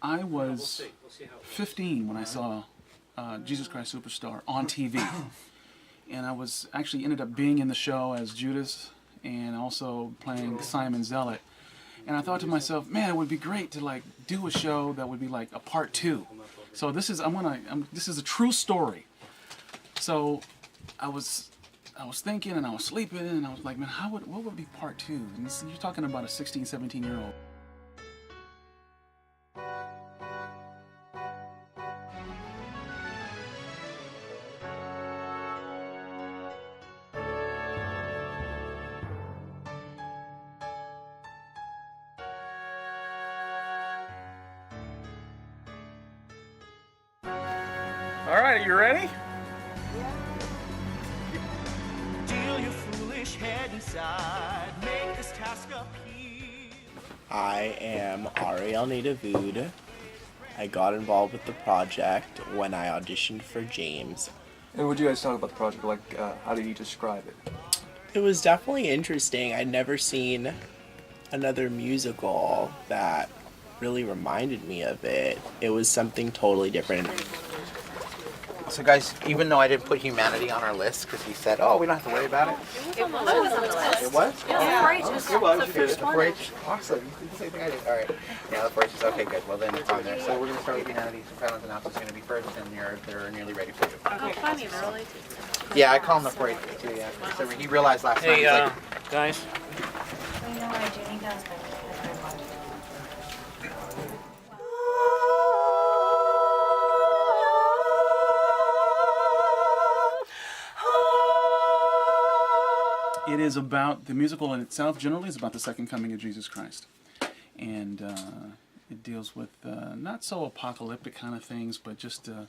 I was 15 when I saw Jesus Christ Superstar on TV. And I was actually ended up being in the show as Judas and also playing Simon Zealot. And I thought to myself, man, it would be great to like do a show that would be like a part 2. So this is this is a true story. So I was thinking and I was sleeping and I was like, man, what would be part 2? And you're talking about a 16, 17-year-old. All right, you ready? Deal your foolish head inside, make this task appeal. I am Ariel Nadavood. I got involved with the project when I auditioned for James. And would you guys talk about the project? Like, how do you describe it? It was definitely interesting. I'd never seen another musical that really reminded me of it. It was something totally different. So guys, even though I didn't put humanity on our list because he said, oh, we don't have to worry about it. It was on the list. It was? Yeah, 4-H was the first one. 4-H, awesome. You did the same thing I did. All right. Yeah, the 4-H is okay, good. Well, then it's on there. So we're going to start with humanity. So Fallon's announcement is going to be first, and they're nearly ready for you. Oh, funny, really? Yeah, I call him the 4-H too, yeah. So he realized last night, he's like, Guys. We know what Jamie does, but It is about, the musical in itself generally is about the second coming of Jesus Christ. And it deals with not so apocalyptic kind of things, but just a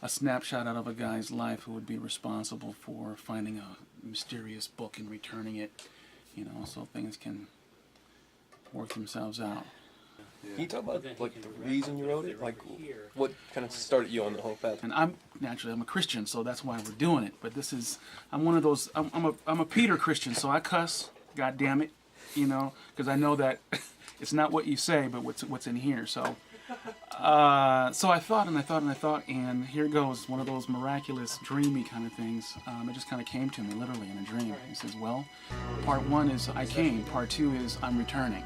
snapshot out of a guy's life who would be responsible for finding a mysterious book and returning it, you know, so things can work themselves out. Can you talk about like the reason you wrote it? Like, what kind of started you on the whole path? And I'm a Christian, so that's why we're doing it. But this is, I'm one of those, I'm a Peter Christian, so I cuss, God damn it, you know, because I know that it's not what you say, but what's in here. So, so I thought, and here goes, one of those miraculous, dreamy kind of things. It just kind of came to me, literally in a dream. He says, well, part 1 is I came, part 2 is I'm returning.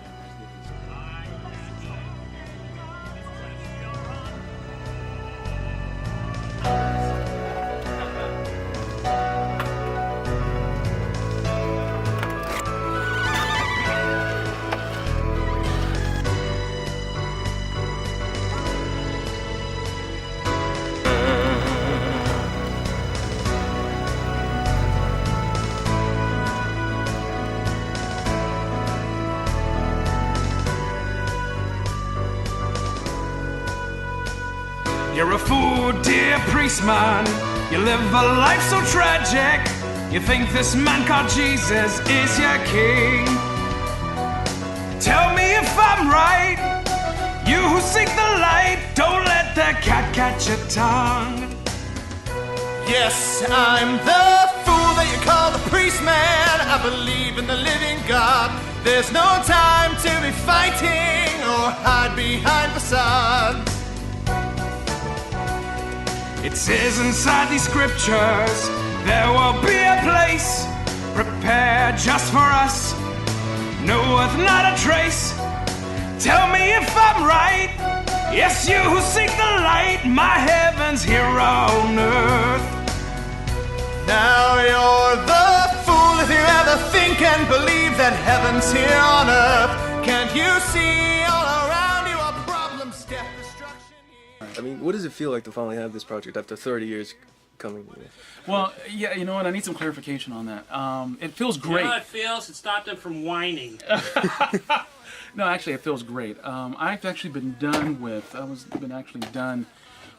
You're a fool, dear priest man. You live a life so tragic. You think this man called Jesus is your king. Tell me if I'm right. You who seek the light, don't let the cat catch your tongue. Yes, I'm the fool that you call the priest man. I believe in the living God. There's no time to be fighting or hide behind facades. It says inside these scriptures there will be a place prepared just for us, no earth, not a trace. Tell me if I'm right. Yes, you who seek the light, my heaven's here on earth. Now you're the fool if you ever think and believe that heaven's here on earth. Can't you see all around you are problems, death, destruction here? I mean, what does it feel like to finally have this project after 30 years coming? Well, yeah, you know what? I need some clarification on that. It feels great. You know how it feels? It stopped them from whining. No, actually, it feels great. I've actually been done with. Been actually done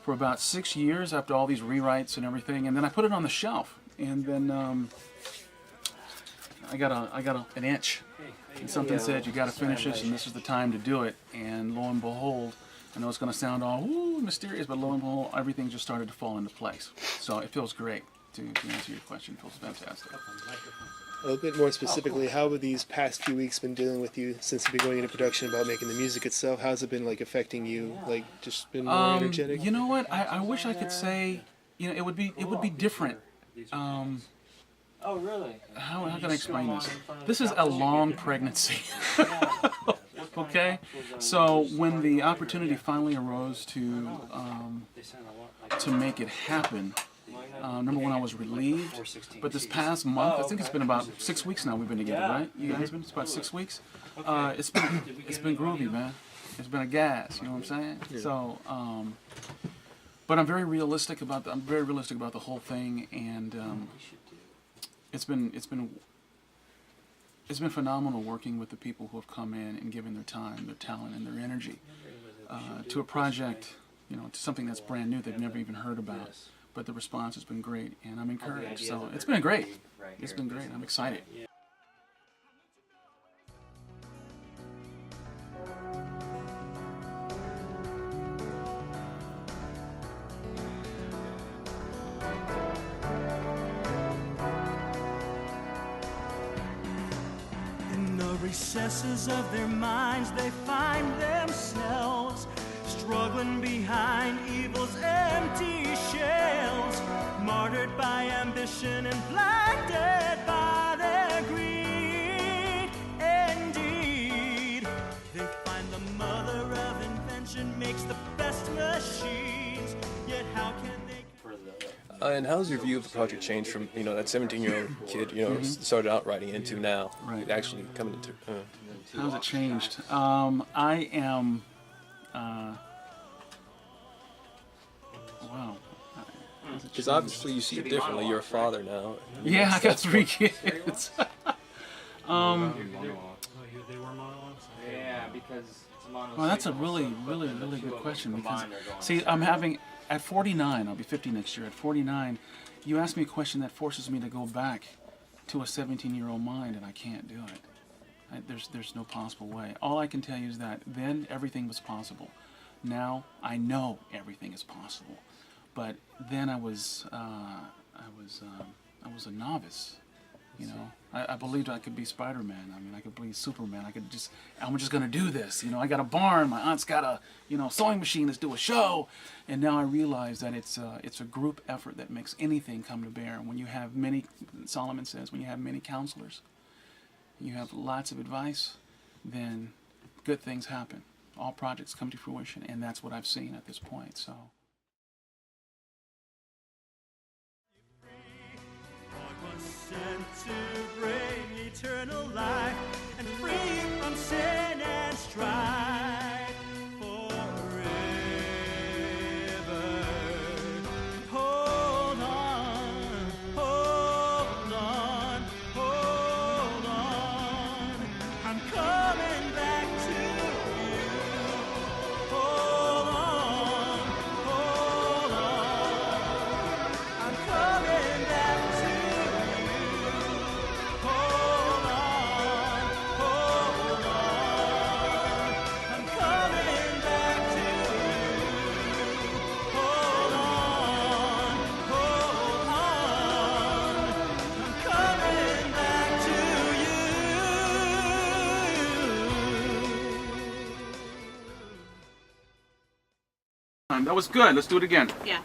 for about 6 years after all these rewrites and everything, and then I put it on the shelf, and then I got an itch, and something said you got to finish this, and this is the time to do it. And lo and behold, I know it's going to sound all mysterious, but lo and behold, everything just started to fall into place. So it feels great. To answer your question, it feels fantastic. A little bit more specifically, how have these past few weeks been dealing with you since you've been going into production about making the music itself? How's it been like affecting you? Like just been more energetic? You know what? I wish I could say, you know, it would be different. Oh, really? How can I explain this? This is a long pregnancy. Okay? So when the opportunity finally arose to make it happen, number one, I was relieved. But this past month, I think it's been about 6 weeks now we've been together, right? You guys been? It's about 6 weeks. It's been groovy, man. It's been a gas. You know what I'm saying? Yeah. So, but I'm very realistic about the whole thing, and it's been phenomenal working with the people who have come in and given their time, their talent, and their energy to a project, you know, to something that's brand new they've never even heard about. But the response has been great, and I'm encouraged. So it's been great. It's been great. I'm excited. In the recesses of their minds, they find themselves struggling behind evil's empty shells, martyred by ambition and blinded by their greed. Indeed, they find the mother of invention makes the best machines, yet how can they... And how's your view of the project changed from, you know, that 17-year-old kid, you know, started out writing into now, actually coming into... How's it changed? I am... wow. Because obviously you see it differently. You're a father now. Yeah, I got 3 kids. Yeah, because it's a mono. Well, that's a really good question. Because, see, I'm having... At 49, I'll be 50 next year. At 49, you ask me a question that forces me to go back to a 17-year-old mind, and I can't do it. There's no possible way. All I can tell you is that then everything was possible. Now I know everything is possible, but then I was a novice. You know, I believed I could be Spider-Man. I mean, I could be Superman. I'm just gonna do this. You know, I got a barn. My aunt's got a, you know, sewing machine. Let's do a show. And now I realize that it's a group effort that makes anything come to bear. When you have many, Solomon says, when you have many counselors, you have lots of advice, then good things happen. All projects come to fruition, and that's what I've seen at this point. So. Sent to bring eternal life and free from sin and strife forever. Hold on, hold on, hold on. I'm coming back to you. Hold on, hold on. I'm coming back to you. That was good. Let's do it again. Yeah.